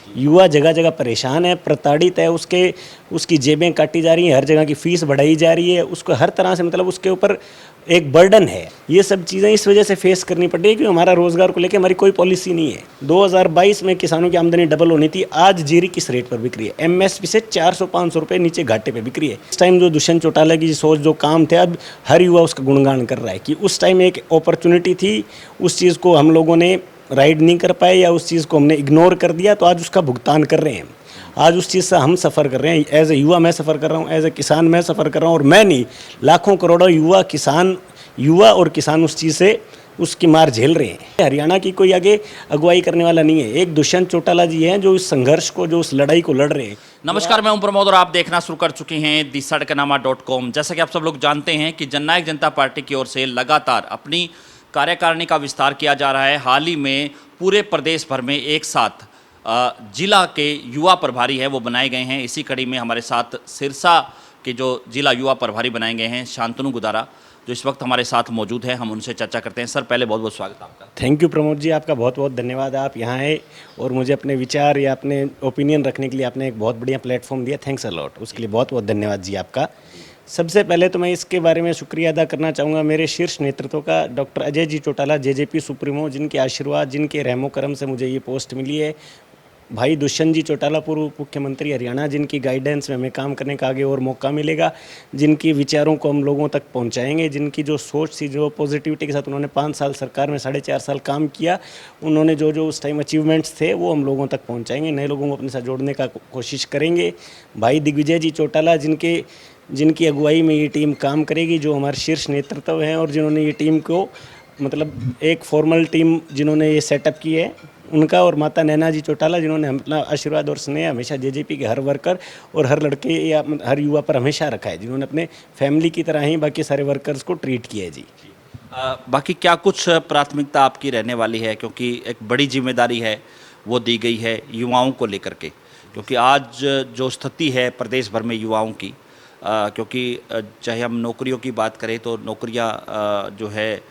युवा जगह जगह परेशान है, प्रताड़ित है, उसकी जेबें काटी जा रही हैं, हर जगह की फीस बढ़ाई जा रही है, उसको हर तरह से मतलब उसके ऊपर एक बर्डन है। ये सब चीज़ें इस वजह से फेस करनी पड़ रही है कि हमारा रोज़गार को लेकर हमारी कोई पॉलिसी नहीं है। 2022 में किसानों की आमदनी डबल होनी थी, आज जीरी किस रेट पर बिक रही है? एमएसपी से 400-500 रुपये नीचे घाटे पे बिक रही है। इस टाइम जो दुष्यंत चौटाला की सोच, जो काम थे, अब हर युवा उसका गुणगान कर रहा है कि उस टाइम एक अपॉर्चुनिटी थी, उस चीज़ को हम लोगों ने राइड नहीं कर पाए या उस चीज़ को हमने इग्नोर कर दिया, तो आज उसका भुगतान कर रहे हैं। आज उस चीज़ से हम सफ़र कर रहे हैं। एज ए युवा मैं सफ़र कर रहा हूँ, एज ए किसान मैं सफ़र कर रहा हूँ, और मैं नहीं, लाखों करोड़ों युवा और किसान उस चीज़ से उसकी मार झेल रहे हैं। हरियाणा की कोई आगे अगुवाई करने वाला नहीं है। एक दुष्यंत चौटाला जी हैं जो इस संघर्ष को, जो उस लड़ाई को लड़ रहे हैं। नमस्कार, मैं हूं प्रमोद और आप देखना शुरू कर चुके हैं दी-सड़कनामा.com। जैसा कि आप सब लोग जानते हैं कि जननायक जनता पार्टी की ओर से लगातार अपनी कार्यकारिणी का विस्तार किया जा रहा है। हाल ही में पूरे प्रदेश भर में एक साथ जिला के युवा प्रभारी है वो बनाए गए हैं। इसी कड़ी में हमारे साथ सिरसा के जो जिला युवा प्रभारी बनाए गए हैं, शांतनु गुदारा, जो इस वक्त हमारे साथ मौजूद है। हम उनसे चर्चा करते हैं। सर, पहले बहुत बहुत स्वागत आपका। थैंक यू प्रमोद जी, आपका बहुत बहुत धन्यवाद। आप यहाँ आए और मुझे अपने विचार या अपने ओपिनियन रखने के लिए आपने एक बहुत बढ़िया प्लेटफॉर्म दिया। थैंक्स अ लॉट, उसके लिए बहुत बहुत धन्यवाद जी आपका। सबसे पहले तो मैं इसके बारे में शुक्रिया अदा करना चाहूँगा मेरे शीर्ष नेतृत्व का, doctor Ajay ji Chautala, JJP supremo, जिनके आशीर्वाद, जिनके रहमो करम से मुझे ये पोस्ट मिली है। भाई दुष्यंत जी चौटाला, पूर्व मुख्यमंत्री हरियाणा, जिनकी गाइडेंस में हमें काम करने का आगे और मौका मिलेगा, जिनकी विचारों को हम लोगों तक पहुंचाएंगे, जिनकी जो सोच थी, जो पॉजिटिविटी के साथ उन्होंने 5 साल सरकार में 4.5 साल काम किया, उन्होंने जो जो उस टाइम अचीवमेंट्स थे वो हम लोगों तक पहुंचाएंगे, नए लोगों को अपने साथ जोड़ने का कोशिश करेंगे। भाई दिग्विजय जी चौटाला, जिनकी अगुवाई में ये टीम काम करेगी, जो हमारे शीर्ष नेतृत्व हैं और जिन्होंने ये टीम को मतलब एक फॉर्मल टीम जिन्होंने ये सेटअप की है, उनका, और माता नैना जी चौटाला, जिन्होंने अपना आशीर्वाद और स्नेह हमेशा जेजेपी के हर वर्कर और हर लड़के या हर युवा पर हमेशा रखा है, जिन्होंने अपने फैमिली की तरह ही बाकी सारे वर्कर्स को ट्रीट किया है जी। बाकी क्या कुछ प्राथमिकता आपकी रहने वाली है, क्योंकि एक बड़ी जिम्मेदारी है वो दी गई है युवाओं को लेकर के, क्योंकि आज जो स्थिति है प्रदेश भर में युवाओं की, क्योंकि चाहे हम नौकरियों की बात करें तो नौकरियां जो है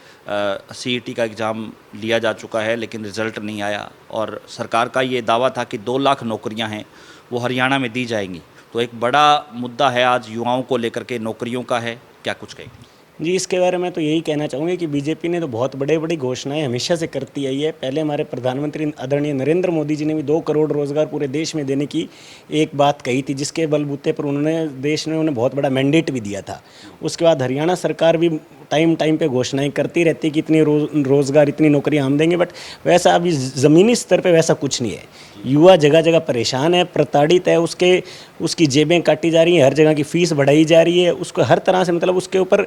सीईटी का एग्ज़ाम लिया जा चुका है लेकिन रिज़ल्ट नहीं आया, और सरकार का ये दावा था कि 2 लाख नौकरियां हैं वो हरियाणा में दी जाएंगी। तो एक बड़ा मुद्दा है आज युवाओं को लेकर के, नौकरियों का है, क्या कुछ कहेंगे? जी, इसके बारे में तो यही कहना चाहूँगी कि बीजेपी ने तो बहुत बड़ी घोषणाएं हमेशा से करती आई है। पहले हमारे प्रधानमंत्री आदरणीय नरेंद्र मोदी जी ने भी 2 करोड़ रोज़गार पूरे देश में देने की एक बात कही थी, जिसके बलबूते पर देश ने उन्हें बहुत बड़ा मैंडेट भी दिया था। उसके बाद हरियाणा सरकार भी टाइम पे घोषणाएं करती रहती है कि इतनी रोज़गार, इतनी नौकरियां हम देंगे, बट वैसा अभी ज़मीनी स्तर पे वैसा कुछ नहीं है। युवा जगह जगह परेशान है, प्रताड़ित है, उसकी जेबें काटी जा रही हैं, हर जगह की फ़ीस बढ़ाई जा रही है, उसको हर तरह से मतलब उसके ऊपर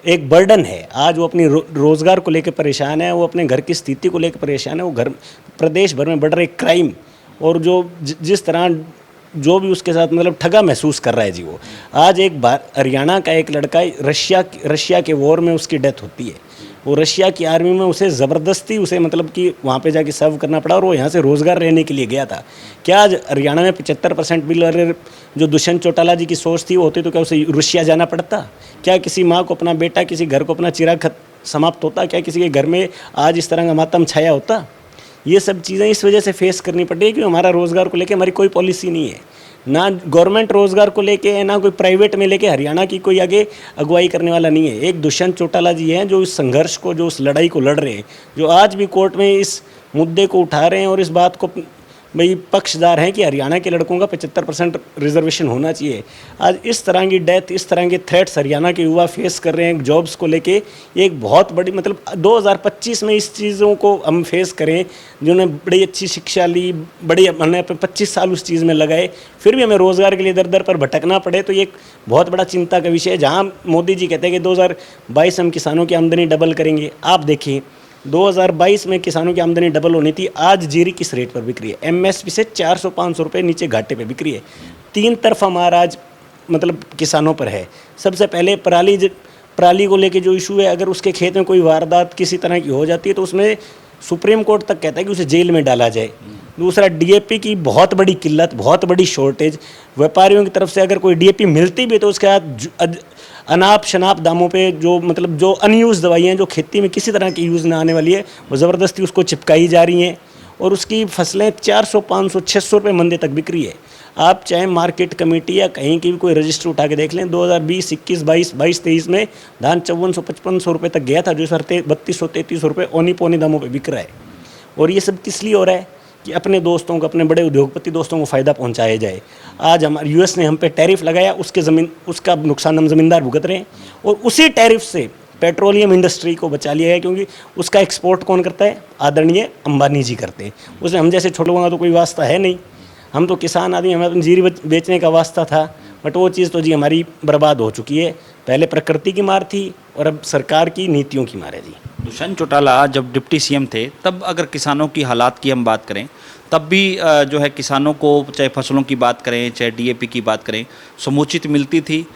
एक बर्डन है। आज वो अपनी रोज़गार को लेकर परेशान है, वो अपने घर की स्थिति को लेकर परेशान है, वो प्रदेश भर में बढ़ रहे क्राइम और जिस तरह जो भी उसके साथ मतलब ठगा महसूस कर रहा है जी। वो आज एक बार हरियाणा का एक लड़का रशिया के वॉर में उसकी डेथ होती है, वो रशिया की आर्मी में उसे ज़बरदस्ती उसे मतलब कि वहाँ पे जाके सर्व करना पड़ा, और वो यहाँ से रोज़गार लेने के लिए गया था। क्या आज हरियाणा में 75% बिल, अगर जो दुष्यंत चौटाला जी की सोच थी वो होती तो क्या उसे रशिया जाना पड़ता? क्या किसी माँ को अपना बेटा, किसी घर को अपना चिराग समाप्त होता? क्या किसी के घर में आज इस तरह का मातम छाया होता? ये सब चीज़ें इस वजह से फेस करनी पड़ रही है कि हमारा रोज़गार को लेकर हमारी कोई पॉलिसी नहीं है, ना गवर्नमेंट रोज़गार को लेके है, ना कोई प्राइवेट में लेके हरियाणा की कोई आगे अगुवाई करने वाला नहीं है। एक दुष्यंत चौटाला जी हैं जो इस संघर्ष को, जो उस लड़ाई को लड़ रहे हैं, जो आज भी कोर्ट में इस मुद्दे को उठा रहे हैं और इस बात को भाई पक्षदार हैं कि हरियाणा के लड़कों का 75% रिजर्वेशन होना चाहिए। आज इस तरह की डेथ, इस तरह के थ्रेट्स हरियाणा के युवा फेस कर रहे हैं जॉब्स को लेके। एक बहुत बड़ी मतलब 2025 में इस चीज़ों को हम फेस करें, जिन्होंने बड़ी अच्छी शिक्षा ली, हमने 25 साल उस चीज़ में लगाए, फिर भी हमें रोज़गार के लिए दर दर पर भटकना पड़े, तो ये एक बहुत बड़ा चिंता का विषय है। जहाँ मोदी जी कहते हैं कि 2022 हम किसानों की आमदनी डबल करेंगे, आप देखिए 2022 में किसानों की आमदनी डबल होनी थी, आज जीरी किस रेट पर बिक रही है? एमएसपी से 400-500 रुपये नीचे घाटे पे बिक रही है। 3 तरफा मार आज मतलब किसानों पर है। सबसे पहले पराली को लेके जो इशू है, अगर उसके खेत में कोई वारदात किसी तरह की हो जाती है तो उसमें सुप्रीम कोर्ट तक कहता है कि उसे जेल में डाला जाए। दूसरा, डीएपी की बहुत बड़ी किल्लत, बहुत बड़ी शॉर्टेज। व्यापारियों की तरफ से अगर कोई डीएपी मिलती भी तो उसके बाद अनाप शनाप दामों पे जो अनयूज़ दवाइयाँ जो खेती में किसी तरह की यूज़ ना आने वाली है, वो ज़बरदस्ती उसको चिपकाई जा रही हैं। और उसकी फसलें 400, 500, 600 रुपये मंडी तक बिक रही है। आप चाहे मार्केट कमेटी या कहीं की भी कोई रजिस्टर उठा के देख लें, 2020, 21, 22, 23 में धान 5400, 5500 रुपये तक गया था, जो सर 3200, 3300 रुपये औनी पौनी दामों पे बिक रहा है। और ये सब किस लिए हो रहा है कि अपने दोस्तों को, अपने बड़े उद्योगपति दोस्तों को फ़ायदा पहुंचाया जाए। आज हमारे यूएस ने हम पे टैरिफ लगाया, उसका नुकसान हम ज़मींदार भुगत रहे हैं, और उसी टैरिफ से पेट्रोलियम इंडस्ट्री को बचा लिया है, क्योंकि उसका एक्सपोर्ट कौन करता है? आदरणीय अंबानी जी करते हैं। उसमें हम जैसे छोटे लोगों का तो कोई वास्ता है नहीं, हम तो किसान आदमी, हमें अपनी जीरी बेचने का वास्ता था, बट वो चीज़ तो जी हमारी बर्बाद हो चुकी है। पहले प्रकृति की मार थी और अब सरकार की नीतियों की मार है जी। दुष्यंत चौटाला जब डिप्टी सीएम थे तब अगर किसानों की हालात की हम बात करें तब भी जो है किसानों को चाहे फसलों की बात करें चाहे डीएपी की बात करें समुचित मिलती थी,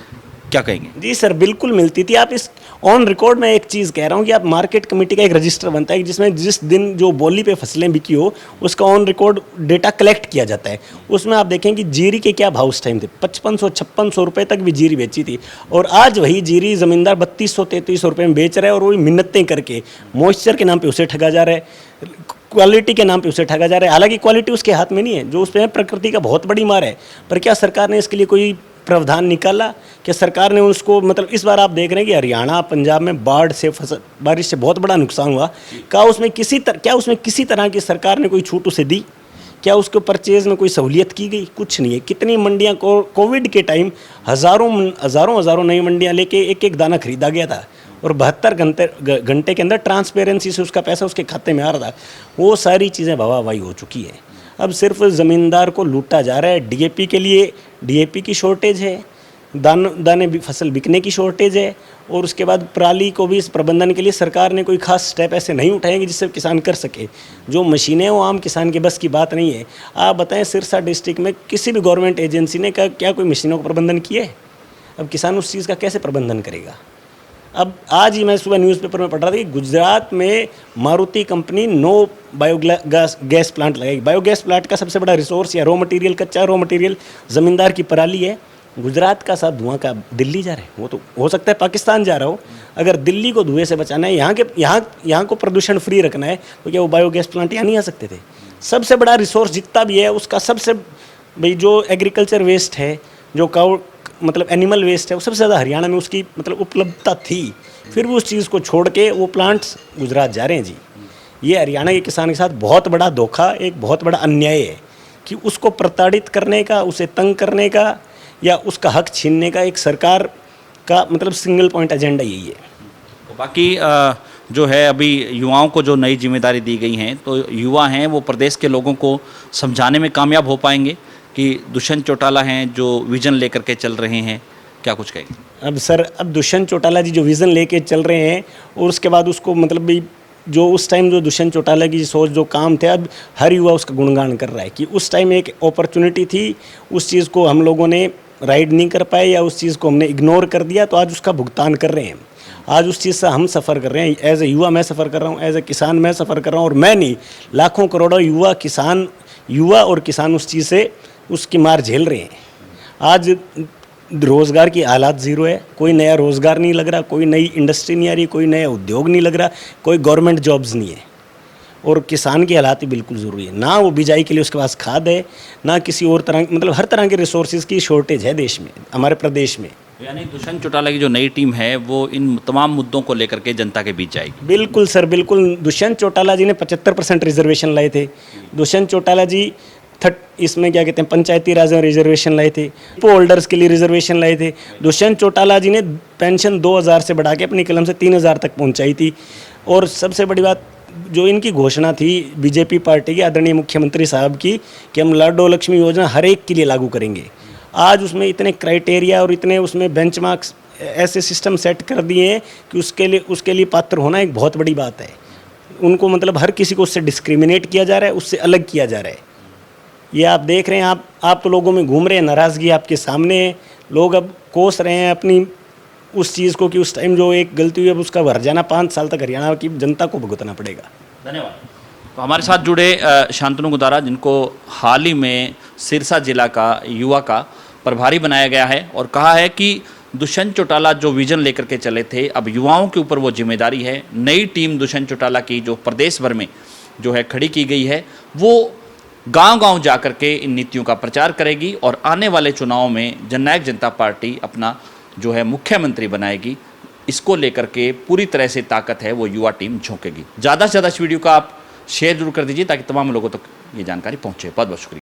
क्या कहेंगे? जी सर, बिल्कुल मिलती थी। आप इस ऑन रिकॉर्ड में एक चीज़ कह रहा हूँ कि आप मार्केट कमेटी का एक रजिस्टर बनता है जिसमें जिस दिन जो बोली पे फसलें बिकी हो उसका ऑन रिकॉर्ड डेटा कलेक्ट किया जाता है। उसमें आप देखें कि जीरी के क्या भाव उस टाइम थे, 5500, 5600 रुपये तक भी जीरी बेची थी, और आज वही जीरी ज़मींदार 3200, 3300 रुपये में बेच रहा है, और वही मिन्नतें करके मॉइस्चर के नाम पर उसे ठगा जा रहा है, क्वालिटी के नाम पे उसे ठगा जा रहा है। हालांकि क्वालिटी उसके हाथ में नहीं है, जो उस पर प्रकृति का बहुत बड़ी मार है। पर क्या सरकार ने इसके लिए कोई प्रावधान निकाला? क्या सरकार ने उसको, मतलब इस बार आप देख रहे हैं कि हरियाणा, पंजाब में बाढ़ से बारिश से बहुत बड़ा नुकसान हुआ। क्या उसमें किसी तरह की सरकार ने कोई छूट उसे दी? क्या परचेज में कोई सहूलियत की गई? कुछ नहीं है। कितनी मंडियां कोविड के टाइम हज़ारों नई मंडियां लेके एक दाना खरीदा गया था, और 72 घंटे के अंदर ट्रांसपेरेंसी से उसका पैसा उसके खाते में आ रहा था। वो सारी चीज़ें वाहवाही हो चुकी है। अब सिर्फ ज़मींदार को लूटा जा रहा है। डीएपी के लिए डीएपी की शॉर्टेज है, दाने फसल बिकने की शॉर्टेज है, और उसके बाद पराली को भी इस प्रबंधन के लिए सरकार ने कोई खास स्टेप ऐसे नहीं उठाए कि जिससे किसान कर सके। जो मशीनें वो आम किसान के बस की बात नहीं है। आप बताएं, सिरसा डिस्ट्रिक्ट में किसी भी गवर्नमेंट एजेंसी ने क्या कोई मशीनों का प्रबंधन किया है? अब किसान उस चीज़ का कैसे प्रबंधन करेगा? अब आज ही मैं सुबह न्यूज़पेपर में पढ़ रहा था कि गुजरात में मारुति कंपनी 9 बायोगैस प्लांट लगाएगी। बायोगैस प्लांट का सबसे बड़ा रिसोर्स या कच्चा रॉ मटेरियल ज़मींदार की पराली है। गुजरात का साथ धुआं का दिल्ली जा रहा है, वो तो हो सकता है पाकिस्तान जा रहा हो। अगर दिल्ली को धुएं से बचाना है, यहाँ को प्रदूषण फ्री रखना है, तो क्या वो बायोगैस प्लांट यहाँ नहीं आ सकते थे? सबसे बड़ा रिसोर्स जितना भी है उसका भाई जो एग्रीकल्चर वेस्ट है, जो मतलब एनिमल वेस्ट है, वो सबसे ज़्यादा हरियाणा में उसकी मतलब उपलब्धता थी। फिर भी उस चीज़ को छोड़ के वो प्लांट्स गुजरात जा रहे हैं जी। ये हरियाणा के किसान के साथ बहुत बड़ा धोखा, एक बहुत बड़ा अन्याय है कि उसको प्रताड़ित करने का, उसे तंग करने का या उसका हक छीनने का एक सरकार का मतलब सिंगल पॉइंट एजेंडा यही है। तो बाकी जो है अभी युवाओं को जो नई जिम्मेदारी दी गई हैं, तो युवा हैं वो प्रदेश के लोगों को समझाने में कामयाब हो पाएंगे कि दुष्यंत चौटाला हैं जो विज़न लेकर के चल रहे हैं, क्या कुछ कहेंगे? अब दुष्यंत चौटाला जी जो विज़न लेके चल रहे हैं, और उसके बाद उसको मतलब भी जो उस टाइम जो दुष्यंत चौटाला की सोच, जो काम थे, अब हर युवा उसका गुणगान कर रहा है कि उस टाइम एक अपॉर्चुनिटी थी, उस चीज़ को हम लोगों ने राइड नहीं कर पाए या उस चीज़ को हमने इग्नोर कर दिया, तो आज उसका भुगतान कर रहे हैं। आज उस चीज़ से हम सफ़र कर रहे हैं। एज ए युवा मैं सफ़र कर रहा हूँ, एज ए किसान मैं सफ़र कर रहा हूँ, और मैं नहीं, लाखों करोड़ों युवा और किसान उस चीज़ से उसकी मार झेल रहे हैं। आज रोज़गार की हालात ज़ीरो है, कोई नया रोज़गार नहीं लग रहा, कोई नई इंडस्ट्री नहीं आ रही, कोई नया उद्योग नहीं लग रहा, कोई गवर्नमेंट जॉब्स नहीं है, और किसान की हालात ही बिल्कुल ज़रूरी है। ना वो बिजाई के लिए उसके पास खाद है, ना किसी और तरह, मतलब हर तरह के रिसोर्सेज की शॉर्टेज है देश में, हमारे प्रदेश में। यानी दुष्यंत चौटाला की जो नई टीम है वो इन तमाम मुद्दों को लेकर के जनता के बीच जाएगी। बिल्कुल सर, बिल्कुल। दुष्यंत चौटाला जी ने 75% रिजर्वेशन लाए थे। दुष्यंत चौटाला जी इसमें क्या कहते हैं, पंचायती राज में रिजर्वेशन लाए थे, होल्डर्स के लिए रिजर्वेशन लाए थे। दुष्यंत चौटाला जी ने पेंशन 2000 से बढ़ा के अपनी कलम से 3000 तक पहुंचाई थी। और सबसे बड़ी बात जो इनकी घोषणा थी बीजेपी पार्टी के आदरणीय मुख्यमंत्री साहब की कि हम लाडो लक्ष्मी योजना हर एक के लिए लागू करेंगे। आज उसमें इतने क्राइटेरिया और इतने उसमें बेंचमार्क्स ऐसे सिस्टम सेट कर दिए हैं कि उसके लिए पात्र होना एक बहुत बड़ी बात है। उनको मतलब हर किसी को उससे डिस्क्रिमिनेट किया जा रहा है, उससे अलग किया जा रहा है। ये आप देख रहे हैं, आप तो लोगों में घूम रहे हैं, नाराज़गी आपके सामने है। लोग अब कोस रहे हैं अपनी उस चीज़ को कि उस टाइम जो एक गलती हुई, अब उसका भर जाना 5 साल तक हरियाणा की जनता को भुगतना पड़ेगा। धन्यवाद। तो हमारे साथ जुड़े शांतनु गुदारा, जिनको हाल ही में सिरसा जिला का युवा का प्रभारी बनाया गया है, और कहा है कि दुष्यंत चौटाला जो विजन लेकर के चले थे, अब युवाओं के ऊपर वो जिम्मेदारी है। नई टीम दुष्यंत चौटाला की जो प्रदेश भर में जो है खड़ी की गई है वो गांव-गांव जाकर के इन नीतियों का प्रचार करेगी और आने वाले चुनाव में जननायक जनता पार्टी अपना जो है मुख्यमंत्री बनाएगी। इसको लेकर के पूरी तरह से ताकत है वो युवा टीम झोंकेगी। ज़्यादा से ज़्यादा इस वीडियो का आप शेयर जरूर कर दीजिए ताकि तमाम लोगों तक ये जानकारी पहुंचे। बहुत बहुत शुक्रिया।